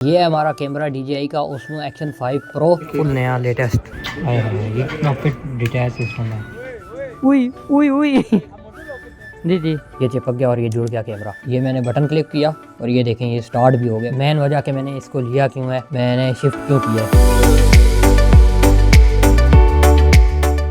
ये है हमारा कैमरा DJI का Osmo Action 5 Pro, फुल नया लेटेस्ट आया है। ये कितना फिट डिटेच सिस्टम है। उई उई उई जी जी, ये चिपक गया और ये जुड़ गया कैमरा। ये मैंने बटन क्लिक किया और ये देखें ये स्टार्ट भी हो गया। मेन वजह कि मैंने इसको लिया क्यों है, मैंने शिफ्ट क्यों किया है।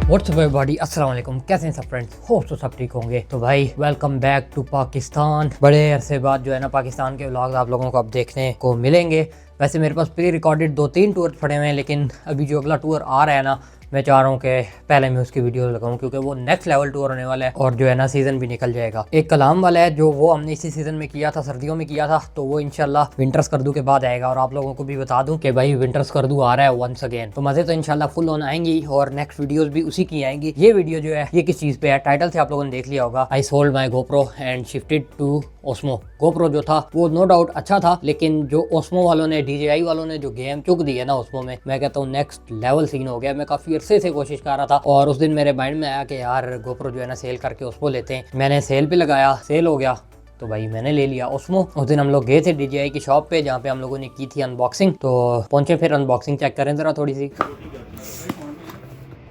व्हाट्सअप एवरीबॉडी, अस्सलाम वालेकुम, कैसे हैं सब फ्रेंड्स? होप तो सब ठीक होंगे। तो भाई वेलकम बैक टू पाकिस्तान। बड़े अरसे बाद जो है ना पाकिस्तान के व्लॉग्स आप लोगों को अब देखने को मिलेंगे। वैसे मेरे पास प्री रिकॉर्डेड 2-3 टूर पड़े हुए हैं, लेकिन अभी जो अगला टूर आ रहा है ना, मैं चाह रहा हूँ कि पहले मैं उसकी वीडियो लगाऊं क्योंकि वो नेक्स्ट लेवल टूर होने वाला है और जो है ना सीज़न भी निकल जाएगा। एक कलाम वाला है जो वो हमने इसी सीज़न में किया था, सर्दियों में किया था, तो वो इंशाल्लाह विंटर्स करदू के बाद आएगा। और आप लोगों को भी बता दूं कि भाई विंटर्स करदू आ रहा है वंस अगेन, तो मज़े तो इंशाल्लाह फुल ऑन आएंगी और नेक्स्ट वीडियोज़ भी उसी की आएंगी। ये वीडियो जो है ये किस चीज़ पे है, टाइटल से आप लोगों ने देख लिया होगा, I sold my GoPro and shifted to Osmo। GoPro जो था वो नो डाउट अच्छा था, लेकिन जो Osmo वालों ने, DJI वालों ने जो गेम चुक दी है ना Osmo में, मैं कहता हूँ नेक्स्ट लेवल सीन हो गया। मैं काफ़ी अरसे से कोशिश कर रहा था और उस दिन मेरे माइंड में आया कि यार GoPro जो है ना सेल करके Osmo लेते हैं। मैंने सेल पे लगाया, सेल हो गया तो भाई मैंने ले लिया Osmo। उस दिन हम लोग गए थे DJI की शॉप पे जहाँ पे हम लोगों ने की थी अनबॉक्सिंग, तो पहुंचे फिर अनबॉक्सिंग चेक करें ज़रा थोड़ी सी।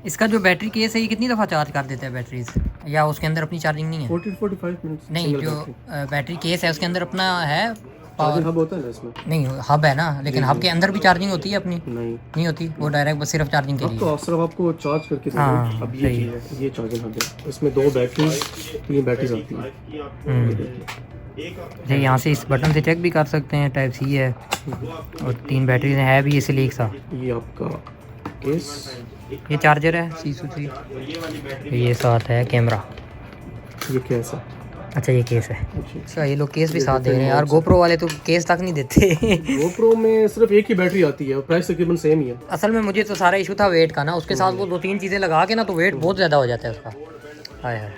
इसका जो बैटरी केस है ये कितनी दफ़ा चार्ज कर देता है बैटरीज, या उसके अंदर अपनी चार्जिंग नहीं है? 40-45 मिनट। नहीं, जो बैटरी केस है उसके अंदर अपना है पावर हब होता है ना इसमें? नहीं, हब है ना, लेकिन हब के अंदर भी चार्जिंग होती है अपनी? नहीं होती, वो डायरेक्ट बस सिर्फ चार्जिंग के लिए। तो सिर्फ आपको चार्ज करके देते हैं। अब ये चीज़ है, ये चार्जिंग हब है, इसमें 2 बैटरी 3 बैटरीज आती है। यहाँ से इस बटन से चेक भी कर सकते हैं, टाइप सी है और 3 बैटरीज है भी इसलिए एक साथ। ये आपका केस, ये चार्जर है C2C, ये साथ है कैमरा। ये केस है। अच्छा ये केस है। अच्छा ये लोग केस भी साथ दे रहे हैं यार। GoPro वाले तो केस तक नहीं देते। GoPro में सिर्फ एक ही बैटरी आती है और प्राइस तकरीबन सेम ही है। असल में मुझे तो सारा इशू था वेट का ना, उसके साथ वो 2-3 चीज़ें लगा के ना तो वेट बहुत ज़्यादा हो जाता है उसका। हाय हाय,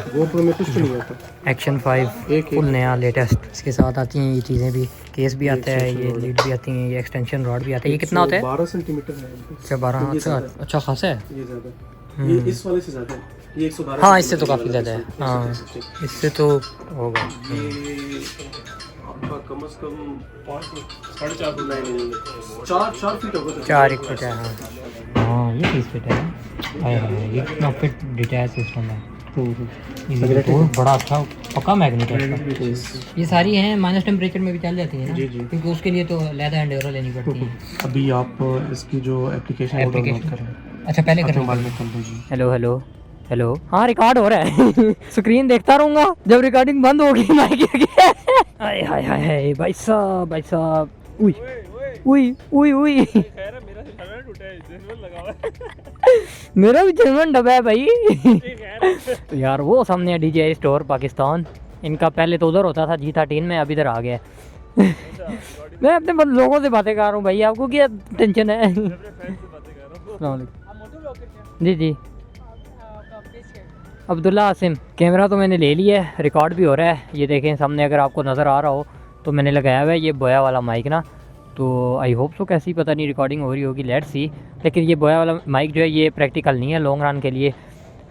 GoPro में कुछ नहीं आता। Action 5 फुल नया लेटेस्ट, इसके साथ आती हैं ये चीज़ें भी, केस भी आता है, ये लीड भी आती हैं, ये एक्सटेंशन रॉड भी आता है। ये कितना होता है? 12 सेंटीमीटर है। अच्छा 12, अच्छा खासा है। ये ज़्यादा, ये इस वाले से ज़्यादा है। ये 112। हाँ इससे तो काफ़ी ज़्यादा है। हाँ इससे तो होगा। ये आपका कम से कम 4.5 फुट, नहीं 4 फीट होगा। 4 फीट है। हाँ ये 30 फीट है। ये कितना फिट डिटैच सिस्टम है। तो बड़ा अच्छा पक्का मैग्नेट है। ये सारी हैं माइनस टेम्परेचर में भी चल जाती है ना? जी जी, क्योंकि उसके लिए तो लेदर हैंडओवर लेनी पड़ती है। अभी आप इसकी जो एप्लीकेशन है डाउनलोड करें। अच्छा पहले कर मोबाइल में कर लीजिए। हेलो हेलो हेलो, हाँ रिकॉर्ड हो रहा है। स्क्रीन देखता रहूंगा, जब रिकॉर्डिंग बंद होगी माइक। हाय हाय हाय भाई साहब, भाई साहब, उई उई उई उई, मेरा भी जर्मन डब्बा है भाई। तो यार वो सामने है DJI स्टोर पाकिस्तान, इनका पहले तो उधर होता था G13 में, अब इधर आ गया। मैं अपने लोगों से बातें कर रहा हूँ भाई, आपको क्या टेंशन है? जी जी, अब्दुल्ला आसिम। कैमरा तो मैंने ले लिया है, रिकॉर्ड भी हो रहा है। ये देखें सामने, अगर आपको नज़र आ रहा हो तो मैंने लगाया हुआ है ये बोया वाला माइक ना, तो आई होप सो कैसी पता नहीं रिकॉर्डिंग हो रही होगी, लेट्स सी। लेकिन ये बोया वाला माइक जो है ये प्रैक्टिकल नहीं है लॉन्ग रन के लिए,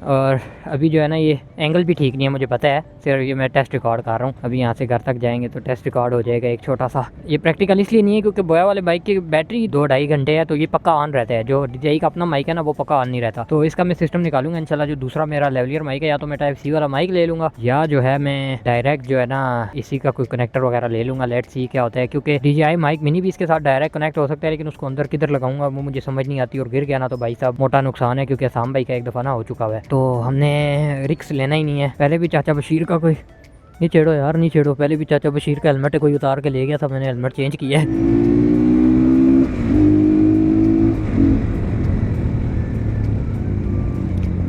और अभी जो है ना ये एंगल भी ठीक नहीं है, मुझे पता है, सिर्फ ये मैं टेस्ट रिकॉर्ड कर रहा हूँ। अभी यहाँ से घर तक जाएंगे तो टेस्ट रिकॉर्ड हो जाएगा एक छोटा सा। ये प्रैक्टिकल इसलिए नहीं है क्योंकि बोया वाले बाइक की बैटरी 2-2.5 घंटे है, तो ये पक्का ऑन रहता है। जो DJI का अपना माइक है ना वो पक्का ऑन नहीं रहता, तो इसका मैं सिस्टम निकालूंगा इंशाल्लाह। जो दूसरा मेरा लेवलियर माइक है, या तो मैं टाइप सी वाला माइक ले लूँगा, या जो है मैं डायरेक्ट जो है ना इसी का कोई कनेक्टर वगैरह ले लूँगा। लेट्स सी क्या होता है, क्योंकि DJI माइक मिनी भी इसके साथ डायरेक्ट कनेक्ट हो सकता है, लेकिन उसको अंदर किधर लगाऊंगा वो मुझे समझ नहीं आती, और गिर गया ना तो भाई साहब मोटा नुकसान है, क्योंकि आसाम भाई का एक दफ़ा ना हो चुका है। तो हमने रिक्स लेना ही नहीं है। पहले भी चाचा बशीर का कोई, नहीं छेड़ो यार नहीं छेड़ो, पहले भी चाचा बशीर का हेलमेट कोई उतार के ले गया था, मैंने हेलमेट चेंज किया है।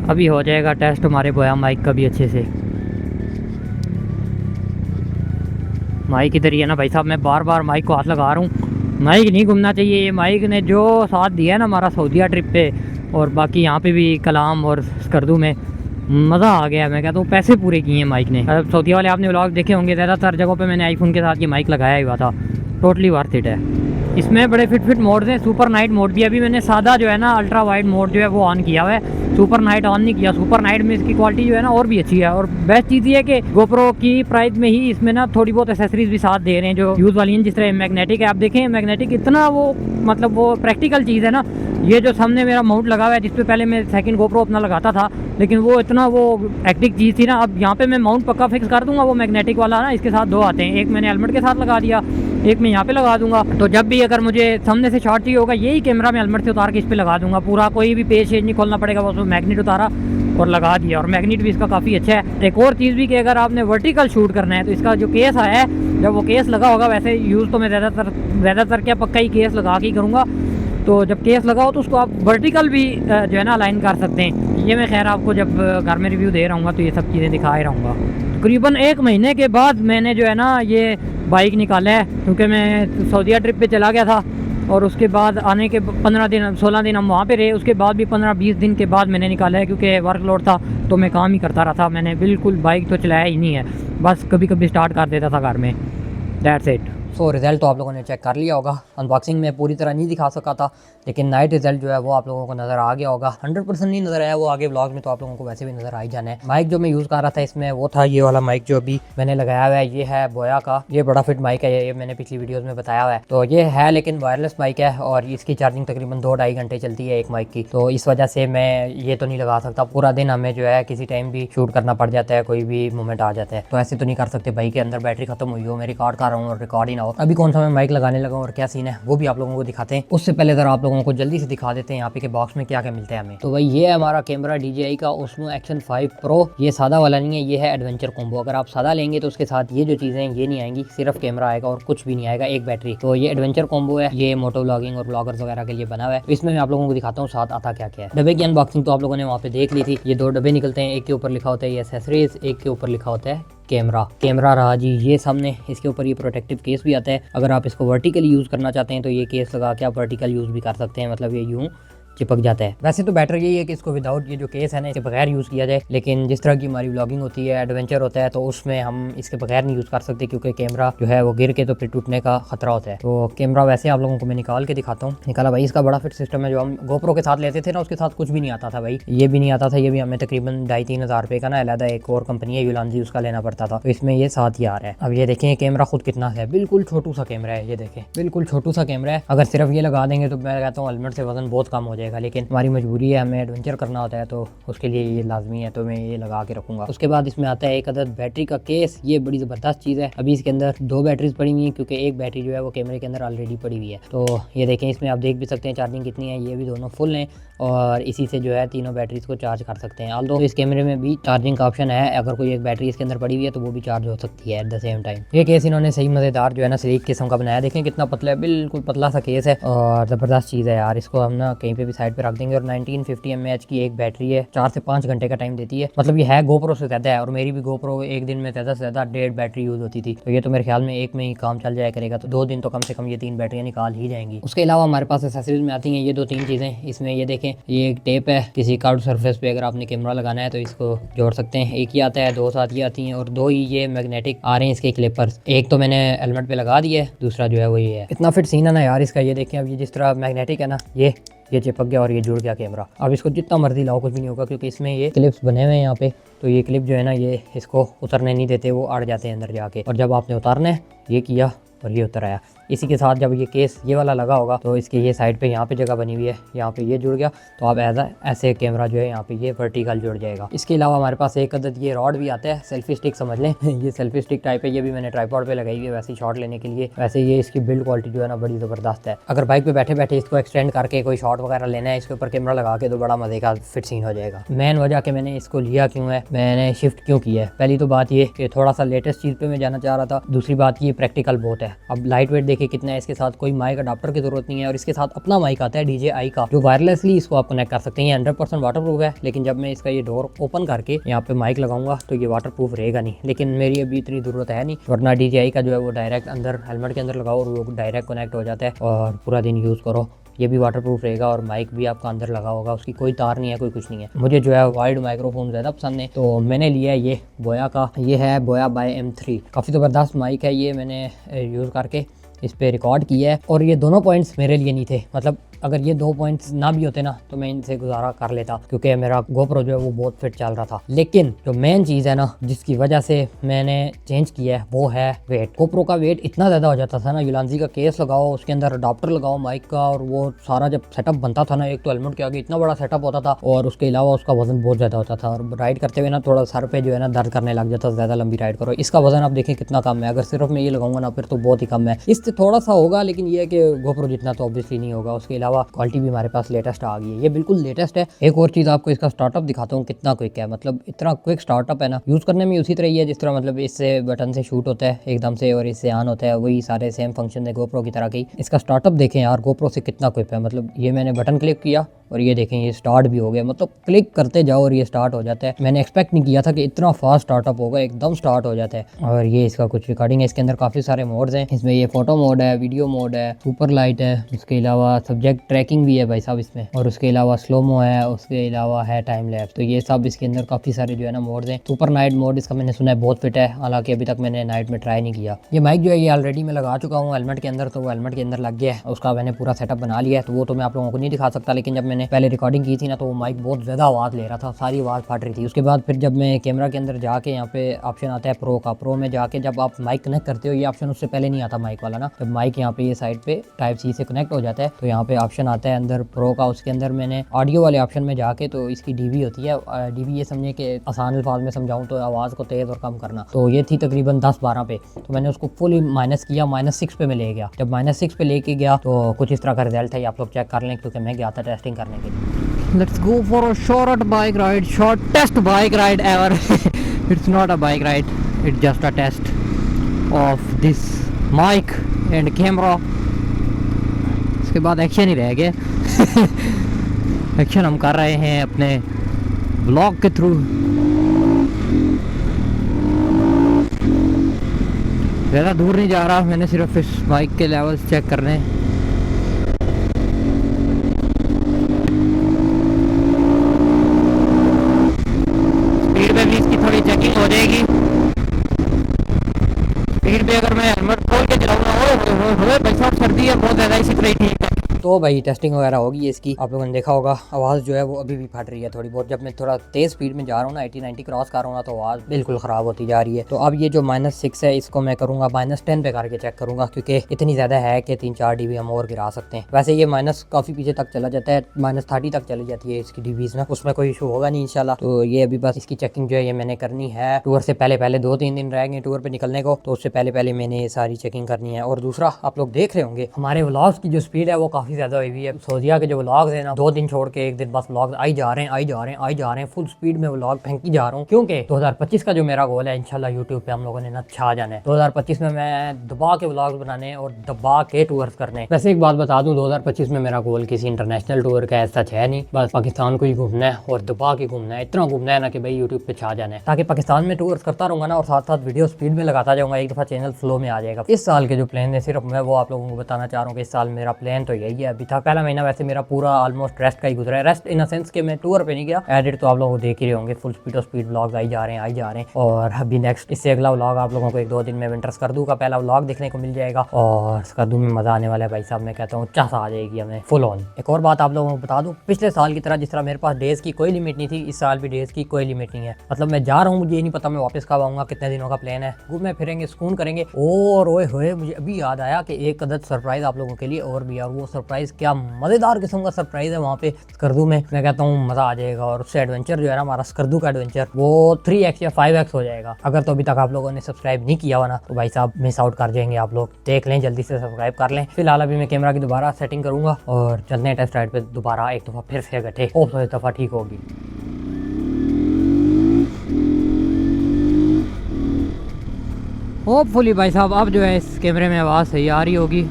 अभी हो जाएगा टेस्ट हमारे बोया माइक का भी अच्छे से। माइक इधर ही है ना भाई साहब, मैं बार बार माइक को हाथ लगा रहा हूँ। माइक नहीं घूमना चाहिए। ये माइक ने जो साथ दिया है ना हमारा सऊदीया ट्रिप पे, और बाकी यहाँ पे भी कलाम और स्कर्दू में, मज़ा आ गया। मैं कहता हूँ पैसे पूरे किए हैं माइक ने। सऊदीया वाले आपने व्लॉग देखे होंगे, ज़्यादातर जगहों पे मैंने आईफोन के साथ ये माइक लगाया हुआ था, टोटली वर्थ इट है। इसमें बड़े फिट मोड हैं। सुपर नाइट मोड भी अभी मैंने सादा जो है ना अल्ट्रा वाइड मोड जो है वो ऑन किया हुआ है, सुपर नाइट ऑन नहीं किया। सुपर नाइट में इसकी क्वालिटी जो है ना और भी अच्छी है। और बेस्ट चीज़ ये है कि GoPro की प्राइस में ही इसमें ना थोड़ी बहुत एसेसरीज भी साथ दे रहे हैं जो यूज़ वाली हैं, जिस तरह मैग्नेटिक है। आप देखें मैग्नेटिक इतना वो मतलब वो प्रैक्टिकल चीज़ है ना। ये जो सामने मेरा माउंट लगा हुआ है, जिस पे पहले मैं सेकंड GoPro अपना लगाता था, लेकिन वो इतना वो एक्टिक चीज़ थी ना। अब यहाँ पे मैं माउंट पक्का फिक्स कर दूंगा। वो मैग्नेटिक वाला ना, इसके साथ दो आते हैं, एक मैंने हेलमेट के साथ लगा दिया, एक मैं यहाँ पे लगा दूंगा। तो जब भी अगर मुझे सामने से शॉट चाहिए होगा, यही कैमरा मैं हेलमेट से उतार के इस पे लगा दूंगा। पूरा कोई भी पेज नहीं खोलना पड़ेगा, बस मैग्नेट उतारा और लगा दिया। और मैग्नेट भी इसका काफ़ी अच्छा है। एक और चीज़ भी कि अगर आपने वर्टिकल शूट करना है तो इसका जो केस आया है, जब वो केस लगा होगा, वैसे यूज़ तो मैं ज़्यादातर क्या पक्का ही केस लगा के ही करूँगा। तो जब केस लगाओ तो उसको आप वर्टिकल भी जो है ना अलाइन कर सकते हैं। ये मैं खैर आपको जब घर में रिव्यू दे रहा हूँ तो ये सब चीज़ें दिखा ही रहूँगा। तकरीबन 1 महीने के बाद मैंने जो है ना ये बाइक निकाला है, क्योंकि मैं सऊदीया ट्रिप पे चला गया था और उसके बाद आने के 15 दिन 16 दिन हम वहाँ पे रहे। उसके बाद भी 15-20 दिन के बाद मैंने निकाला है, क्योंकि वर्कलोड था तो मैं काम ही करता रहा था। मैंने बिल्कुल बाइक तो चलाया ही नहीं है, बस कभी कभी स्टार्ट कर देता था घर में। That's it. सो रिज़ल्ट तो आप लोगों ने चेक कर लिया होगा। अनबॉक्सिंग में पूरी तरह नहीं दिखा सका था, लेकिन नाइट रिज़ल्ट जो है वो आप लोगों को नज़र आ गया होगा। 100% नहीं नज़र आया, वो आगे व्लॉग में तो आप लोगों को वैसे भी नज़र आ ही जाना है। माइक जो मैं यूज़ कर रहा था इसमें वो था ये वाला माइक जो अभी मैंने लगाया हुआ है। ये है बोया का, ये बड़ा फिट माइक है, ये मैंने पिछली वीडियोज़ में बताया हुआ है। तो ये है लेकिन वायरलेस माइक है और इसकी चार्जिंग तकरीबन 2-2.5 घंटे चलती है एक माइक की। तो इस वजह से मैं ये तो नहीं लगा सकता पूरा दिन। हमें जो है किसी टाइम भी शूट करना पड़ जाता है, कोई भी मोमेंट आ जाता है, तो ऐसे तो नहीं कर सकते। भाई के अंदर बैटरी खत्म हुई हो, मैं रिकॉर्ड कर रहा हूँ और रिकॉर्ड ही ना हो। अभी कौन सा मैं माइक लगाने लगा और क्या सीन है वो भी आप लोगों को दिखाते हैं। उससे पहले जरा आप लोगों को जल्दी से दिखा देते हैं यहाँ पे के बॉक्स में क्या क्या मिलता है हमें। तो भाई ये है हमारा कैमरा DJI का Osmo Action 5 Pro। ये सादा वाला नहीं है, ये है एडवेंचर कॉम्बो। अगर आप सादा लेंगे तो उसके साथ ये जो चीज़ें हैं ये नहीं आएंगी, सिर्फ कैमरा आएगा और कुछ भी नहीं आएगा, एक बैटरी। तो ये एडवेंचर कॉम्बो है, ये मोटो व्लॉगिंग और ब्लॉगर्स वगैरह के लिए बना हुआ है। तो इसमें मैं आप लोगों को दिखाता हूँ साथ आता क्या क्या है। डब्बे की अनबॉक्सिंग तो आप लोगों ने वहाँ पे देख ली थी। ये 2 डब्बे निकलते हैं, एक के ऊपर लिखा होता है ये एसेसरीज, एक के ऊपर लिखा होता है कैमरा रहा जी ये सामने। इसके ऊपर ये प्रोटेक्टिव केस भी आता है। अगर आप इसको वर्टिकली यूज़ करना चाहते हैं तो ये केस लगा के आप वर्टिकल यूज़ भी कर सकते हैं, मतलब ये यूँ चिपक जाता है। वैसे तो बेटर यही है कि इसको विदाउट ये जो केस है ना इसके बगैर यूज़ किया जाए, लेकिन जिस तरह की हमारी व्लॉगिंग होती है, एडवेंचर होता है, तो उसमें हम इसके बगैर नहीं यूज़ कर सकते, क्योंकि कैमरा जो है वो गिर के तो फिर टूटने का खतरा होता है। तो कैमरा वैसे आप लोगों को मैं निकाल के दिखाता हूँ। निकाला भाई, इसका बड़ा फिट सिस्टम है। जो हम GoPro के साथ लेते थे ना उसके साथ कुछ भी नहीं आता था भाई, ये भी नहीं आता था। ये भी हमें तकरीबन 2,500-3 हज़ार रुपये का ना अलग एक और कंपनी है यूलांजी, उसका लेना पड़ता था। तो इसमें ये साथ ही आ रहा है। अब ये देखें कैमरा खुद कितना है, बिल्कुल छोटू सा कैमरा है। ये देखें बिल्कुल छोटू सा कैमरा है। अगर सिर्फ ये लगा देंगे तो मैं कहता हूँ हेलमेट से वजन बहुत कम हो जाएगा, लेकिन हमारी मजबूरी है, हमें एडवेंचर करना होता है तो उसके लिए ये लाजमी है, तो मैं ये लगा के रखूँगा। उसके बाद इसमें आता है एक अदद बैटरी का केस। ये बड़ी ज़बरदस्त चीज़ है। अभी इसके अंदर 2 बैटरीज पड़ी हुई हैं, क्योंकि एक बैटरी जो है वो कैमरे के अंदर ऑलरेडी पड़ी हुई है। तो ये देखें, इसमें आप देख भी सकते हैं चार्जिंग कितनी है। ये भी दोनों फुल हैं और इसी से जो है तीनों बैटरीज को चार्ज कर सकते हैं। ऑल्दो इस कैमरे में भी चार्जिंग का ऑप्शन है, अगर कोई एक बैटरी इसके अंदर पड़ी हुई है तो वो भी चार्ज हो सकती है एट द सेम टाइम। ये केस इन्होंने सही मज़ेदार जो है ना स्लीक किस्म का बनाया। देखें कितना पतला है, बिल्कुल पतला सा केस है और ज़बरदस्त चीज़ है यार। इसको हम ना कहीं पे भी साइड पे रख देंगे। और 1950 mAh की एक बैटरी है, 4 से 5 घंटे का टाइम देती है। मतलब ये है GoPro से ज़्यादा है, और मेरी भी GoPro एक दिन में ज़्यादा से ज़्यादा 1.5 बैटरी यूज़ होती थी। तो ये तो मेरे ख्याल में एक में ही काम चल जाया करेगा, तो 2 दिन तो कम से कम ये 3 बैटरियाँ निकाल ही जाएंगी। उसके अलावा हमारे पास एक्सेसरीज में आती हैं ये 2-3 चीज़ें। इसमें ये देखें, ये एक टेप है, किसी कर्व्ड सरफेस पे अगर आपने कैमरा लगाना है तो इसको जोड़ सकते हैं। एक ही आता है, 2 साथ ये आती हैं, और 2 ही ये मैग्नेटिक आ रहे हैं इसके क्लिपर्स। एक तो मैंने हेलमेट पे लगा दिया है, दूसरा जो है वो ये है। इतना फिट सीन है ना यार इसका। ये देखें, अब ये जिस तरह मैग्नेटिक है ना, ये चिपक गया और ये जुड़ गया कैमरा। अब इसको जितना मर्जी लाओ कुछ भी नहीं होगा, क्योंकि इसमें ये क्लिप्स बने हुए हैं यहाँ पे। तो ये क्लिप जो है ना ये इसको उतरने नहीं देते, वो अड़ जाते हैं अंदर जाके। और जब आपने उतारना है ये किया और ये उतर आया। इसी के साथ जब ये केस ये वाला लगा होगा तो इसके ये साइड पे यहाँ पे जगह बनी हुई है, यहाँ पे ये जुड़ गया, तो आप ऐसे कैमरा जो है यहाँ पे ये वर्टिकल जुड़ जाएगा। इसके अलावा हमारे पास एक अदद ये रॉड भी आता है, सेल्फी स्टिक समझ लें ये सेल्फी स्टिक टाइप है। ये भी मैंने ट्राइपॉड पे लगाई हुई है वैसे शॉट लेने के लिए। वैसे ये इसकी बिल्ड क्वालिटी जो है ना बड़ी ज़बरदस्त है। अगर बाइक पे बैठे बैठे इसको एक्सटेंड करके कोई शॉट वगैरह लेना है, इसके ऊपर कैमरा लगा के, तो बड़ा मज़े का फिट सीन हो जाएगा। मेन वजह कि मैंने इसको लिया क्यों है, मैंने शिफ्ट क्यों किया है, पहली तो बात ये कि थोड़ा सा लेटेस्ट चीज़ पे मैं जाना चाह रहा था। दूसरी बात ये प्रैक्टिकल बहुत है। अब लाइट वेट देखिए कितना है, इसके साथ कोई माइक अडाप्टर की जरूरत नहीं है, और इसके साथ अपना माइक आता है DJI का, जो वायरलेसली इसको आप कनेक्ट कर सकते हैं। 100% वाटरप्रूफ है, लेकिन जब मैं इसका ये डोर ओपन करके यहाँ पे माइक लगाऊंगा तो ये वाटरप्रूफ रहेगा नहीं। लेकिन मेरी अभी इतनी ज़रूरत है नहीं, वरना DJI का जो है वो डायरेक्ट अंदर हेलमेट के अंदर लगाओ और वो डायरेक्ट कनेक्ट हो जाता है और पूरा दिन यूज़ करो। ये भी वाटरप्रूफ रहेगा और माइक भी आपका अंदर लगा होगा, उसकी कोई तार नहीं है, कोई कुछ नहीं है। मुझे जो है वाइड माइक्रोफोन ज़्यादा पसंद है, तो मैंने लिया है ये बोया का। ये है बोया बाय M3, काफ़ी ज़बरदस्त माइक है ये। मैंने यूज़ करके इस पे रिकॉर्ड किया है। और ये दोनों पॉइंट्स मेरे लिए नहीं थे, मतलब अगर ये 2 पॉइंट्स ना भी होते ना तो मैं इनसे गुजारा कर लेता, क्योंकि मेरा GoPro जो है वो बहुत फिट चल रहा था। लेकिन जो मेन चीज़ है ना जिसकी वजह से मैंने चेंज किया है वो है वेट। GoPro का वेट इतना ज़्यादा हो जाता था ना, युलांजी का केस लगाओ, उसके अंदर अडाप्टर लगाओ माइक का, और वो सारा जब सेटअप बनता था ना, एक तो हेलमेट के आगे इतना बड़ा सेटअप होता था और उसके अलावा उसका वजन बहुत ज़्यादा होता था, और राइड करते हुए ना थोड़ा सर पे जो है ना दर्द करने लग जाता था ज़्यादा लंबी राइड करो। इसका वजन आप देखें कितना कम है, अगर सिर्फ मैं ये लगाऊंगा ना फिर तो बहुत ही कम है। इससे थोड़ा सा होगा, लेकिन ये है कि GoPro जितना तो ऑब्वियसली नहीं होगा। उसके अलावा क्वालिटी भी हमारे पास लेटेस्ट आ गई है, ये बिल्कुल लेटेस्ट है। एक और चीज़ आपको इसका स्टार्टअप दिखाता हूँ कितना क्विक है, मतलब इतना क्विक स्टार्टअप है ना, यूज़ करने में उसी तरह ही है जिस तरह मतलब इससे बटन से शूट होता है एकदम से और इससे ऑन होता है, वही सारे सेम फंक्शन है GoPro की तरह की। इसका स्टार्टअप देखें यार GoPro से कितना क्विक है, मतलब ये मैंने बटन क्लिक किया और ये देखें ये स्टार्ट भी हो गया, मतलब क्लिक करते जाओ और ये स्टार्ट हो जाता है। मैंने एक्सपेक्ट नहीं किया था कि इतना फास्ट स्टार्टअप होगा, एकदम स्टार्ट हो जाता है। और ये इसका कुछ रिकॉर्डिंग है, इसके अंदर काफ़ी सारे मोड्स हैं, इसमें ये फोटो मोड है, वीडियो मोड है, सुपर लाइट है, उसके अलावा सब्जेक्ट ट्रैकिंग भी है भाई साहब इसमें, और उसके अलावा स्लोमो है, उसके अलावा है टाइम लैप्स। तो ये सब इसके अंदर काफ़ी सारे जो है ना मोड्स हैं। सुपर नाइट मोड इसका मैंने सुना है बहुत फिट है, हालांकि अभी तक मैंने नाइट में ट्राई नहीं किया। ये माइक जो है ये ऑलरेडी मैं लगा चुका हूँ हेलमेट के अंदर, तो वो हेलमेट के अंदर लग गया है, उसका मैंने पूरा सेटअप बना लिया है, तो वो तो मैं आप लोगों को नहीं दिखा सकता। लेकिन जब मैंने पहले रिकॉर्डिंग की थी ना तो वो माइक बहुत ज़्यादा आवाज़ ले रहा था, सारी आवाज़ फट रही थी। उसके बाद फिर जब मैं कैमरा के अंदर जाके यहाँ पे ऑप्शन आता है प्रो का, प्रो में जाके जब आप माइक कनेक्ट करते हो, ये ऑप्शन उससे पहले नहीं आता माइक वाला ना, जब माइक यहाँ पे ये साइड पे टाइप सी से कनेक्ट हो जाता है तो यहाँ पे ऑप्शन आता है अंदर प्रो का। उसके अंदर मैंने ऑडियो वाले ऑप्शन में जाके तो इसकी डीबी होती है, डीबी ये समझे कि आसान अल्फाज में समझाऊँ तो आवाज़ को तेज़ और कम करना, तो ये थी तकरीबन 10-12 पे, तो मैंने उसको फुली माइनस किया, -6 पे मैं ले गया। जब -6 पे लेके गया तो कुछ इस तरह का रिजल्ट है, आप लोग चेक कर लें, क्योंकि मैं गया था टेस्टिंग करने के लिए। Let's go for a short bike ride, shortest bike ride ever. It's not a bike ride, it's just a test of this mic and camera. इसके बाद एक्शन ही रह गया। एक्शन हम कर रहे हैं अपने ब्लॉग के थ्रू। ज़्यादा दूर नहीं जा रहा, मैंने सिर्फ इस बाइक के लेवल्स चेक करने हैं। स्पीड पे भी इसकी थोड़ी चेकिंग हो जाएगी। स्पीड पे अगर मैं हेलमेट खोल के चलाऊंगा, भाई साहब सर्दी है बहुत ज़्यादा, इसी तरह ही ठीक है। तो भाई टेस्टिंग वगैरह होगी है इसकी, आप लोगों ने देखा होगा आवाज़ जो है वो अभी भी फट रही है थोड़ी बहुत। जब मैं थोड़ा तेज़ स्पीड में जा रहा हूँ ना, 80-90 क्रॉस कर रहा हूँ ना, तो आवाज़ बिल्कुल ख़राब होती जा रही है। तो अब ये जो -6 है इसको मैं करूँगा -10 पे करके चेक करूँगा, क्योंकि इतनी ज़्यादा है कि 3-4 dB हम और गिरा सकते हैं। वैसे ये माइनस काफ़ी पीछे तक चला जाता है, -30 तक चली जाती है इसकी dBs ना, उसमें कोई इशू होगा नहीं इंशाल्लाह। तो ये अभी बस इसकी चेकिंग जो है ये मैंने करनी है। टूर से पहले 2-3 दिन रह गए टूर पर निकलने को, तो उससे पहले मैंने ये सारी चेकिंग करनी है। और दूसरा, आप लोग देख रहे होंगे हमारे व्लॉग्स की जो स्पीड है वो काफ़ी ज़्यादा हुई है। सऊदीया के जो व्लॉग्स हैं ना, 2 दिन छोड़ के 1 दिन बस व्लॉग्स आई जा रहे हैं, फुल स्पीड में व्लॉग फेंकी जा रहा हूँ, क्योंकि 2025 का जो मेरा गोल है इंशाल्लाह यूट्यूब पे हम लोगों ने ना छा जाना है। 2025 में मैं दबा के व्लॉग्स बनाने और दबा के टूर्स करने। वैसे एक बात बता दूं, 2025 में मेरा गोल किसी इंटरनेशनल टूर का ऐसा है नहीं, बस पाकिस्तान को ही घूमना है और दबा के घूमना है। इतना घूमना है ना कि भाई यूट्यूब पे छा जाना है, ताकि पाकिस्तान में टूर्स करता रहूंगा ना और साथ साथ वीडियो स्पीड में लगाता जाऊंगा, एक दफ़ा चैनल फ्लो में आ जाएगा। इस साल के जो प्लान है सिर्फ मैं वो आप लोगों को बताना चाह रहा हूँ कि इस साल मेरा प्लान तो यही है। अभी था पहला महीना वैसे मेरा पूरा ऑलमोस्ट रेस्ट का ही गुजरा है। रेस्ट इन अ सेंस कि मैं टूर पे नहीं गया, एडिट तो आप लोग देख ही रहे होंगे, फुल स्पीड व्लॉग्स आई जा रहे हैं। और अभी नेक्स्ट इससे अगला व्लॉग आप लोगों को 1-2 दिन में विंटर स्कर्दू का पहला व्लॉग देखने को मिल जाएगा, और स्कर्दू में मज़ा आने वाला है भाई साहब। मैं कहता हूँ चासा आ जाएगी हमें फुल ऑन। एक और बात आप लोगों को बता दूँ, पिछले साल की तरह जिस तरह मेरे पास डेज़ की कोई लिमिट नहीं थी, इस साल भी डेज़ की कोई लिमिट नहीं है। मतलब मैं जा रहा हूँ, मुझे ये नहीं पता मैं वापस कब आऊँगा, कितने दिनों का प्लान है। घूमे फिरेंगे, सुकून करेंगे। और ओए होए, मुझे अभी याद आया कि एक अदद सरप्राइज़ आप लोगों के लिए और भी है, और वो सरप्राइज़ क्या मज़ेदार किस्म का सरप्राइज़ है वहाँ पे स्कर्दू में। मैं कहता हूँ मज़ा आ जाएगा, और उससे एडवेंचर जो है ना हमारा स्कर्दू का एडवेंचर वो 3x या 5x हो जाएगा। अगर तो अभी तक आप लोगों ने सब्सक्राइब नहीं किया हुआ ना, तो भाई साहब मिस आउट कर जाएंगे आप लोग। देख लें, जल्दी से सब्सक्राइब कर लें। फिलहाल अभी मैं कैमरा की दोबारा सेटिंग करूँगा और चलते हैं टेस्ट राइड पे दोबारा एक दफ़ा फिर से गठे। होप तो इस दफ़ा ठीक होगी। होपफुली भाई साहब अब जो है इस कैमरे में आवाज़ सही आ रही होगी।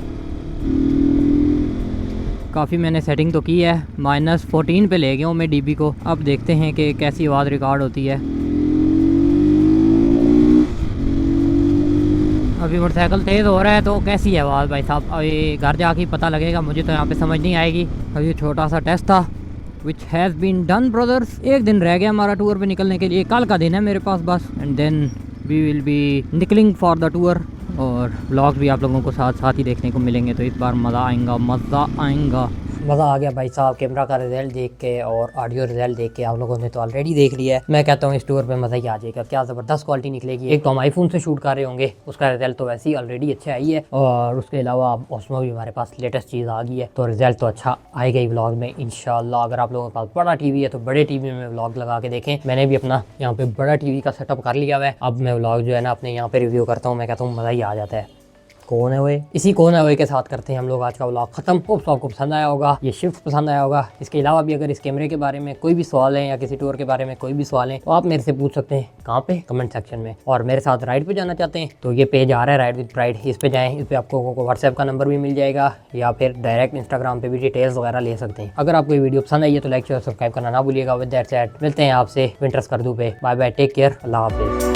काफ़ी मैंने सेटिंग तो की है, -14 पे ले गया हूँ मैं dB को। अब देखते हैं कि कैसी आवाज़ रिकॉर्ड होती है। अभी मोटरसाइकिल तेज़ हो रहा है तो कैसी है आवाज़ भाई साहब, अभी घर जाके ही पता लगेगा, मुझे तो यहाँ पे समझ नहीं आएगी। अभी छोटा सा टेस्ट था which has been done brothers. 1 दिन रह गया हमारा टूर पे निकलने के लिए, कल का दिन है मेरे पास बस, and then we will be निकलिंग फॉर द टूर। और व्लॉग भी आप लोगों को साथ साथ ही देखने को मिलेंगे, तो इस बार मज़ा आएगा, मज़ा आएगा। मज़ा आ गया भाई साहब, कैमरा का रिजल्ट देख के और ऑडियो रिजल्ट देख के। आप लोगों ने तो ऑलरेडी देख लिया है, मैं कहता हूँ इस टूर पे मज़ा ही आ जाएगा। क्या ज़बरदस्त क्वालिटी निकलेगी। एक तो हम आईफोन से शूट कर रहे होंगे, उसका रिजल्ट तो वैसे ही ऑलरेडी अच्छा आई है, और उसके अलावा उसमें भी हमारे पास लेटेस्ट चीज़ आ गई है, तो रिजल्ट तो अच्छा आएगा ही व्लॉग में इंशाल्लाह। अगर आप लोगों के पास बड़ा टीवी है तो बड़े टीवी में व्लॉग लगा के देखें। मैंने भी अपना यहाँ पे बड़ा टीवी का सेटअप कर लिया हुआ है। अब मैं व्लॉग जो है ना अपने यहाँ पे रिव्यू करता हूँ, मैं कहता हूँ मज़ा ही आ जाता है। कौन है वो? इसी कौन है वो के साथ करते हैं हम लोग आज का व्लॉग खत्म। होप सो आपको पसंद आया होगा, ये शिफ्ट पसंद आया होगा। इसके अलावा भी अगर इस कैमरे के बारे में कोई भी सवाल है या किसी टूर के बारे में कोई भी सवाल है तो आप मेरे से पूछ सकते हैं। कहाँ पे? कमेंट सेक्शन में। और मेरे साथ राइड पे जाना चाहते हैं तो ये पेज आ रहा है राइड विद प्राइड, इस पे जाएं। इस पे आपको व्हाट्सएप का नंबर भी मिल जाएगा, या फिर डायरेक्ट इंस्टाग्राम पे भी डिटेल्स वगैरह ले सकते हैं। अगर आपको ये वीडियो पसंद आई है तो लाइक शेयर सब्सक्राइब करना ना भूलिएगा। विद दैट सेड मिलते हैं आपसे विंटर स्कर्दू पे। बाय बाय, टेक केयर, अल्लाह हाफिज़।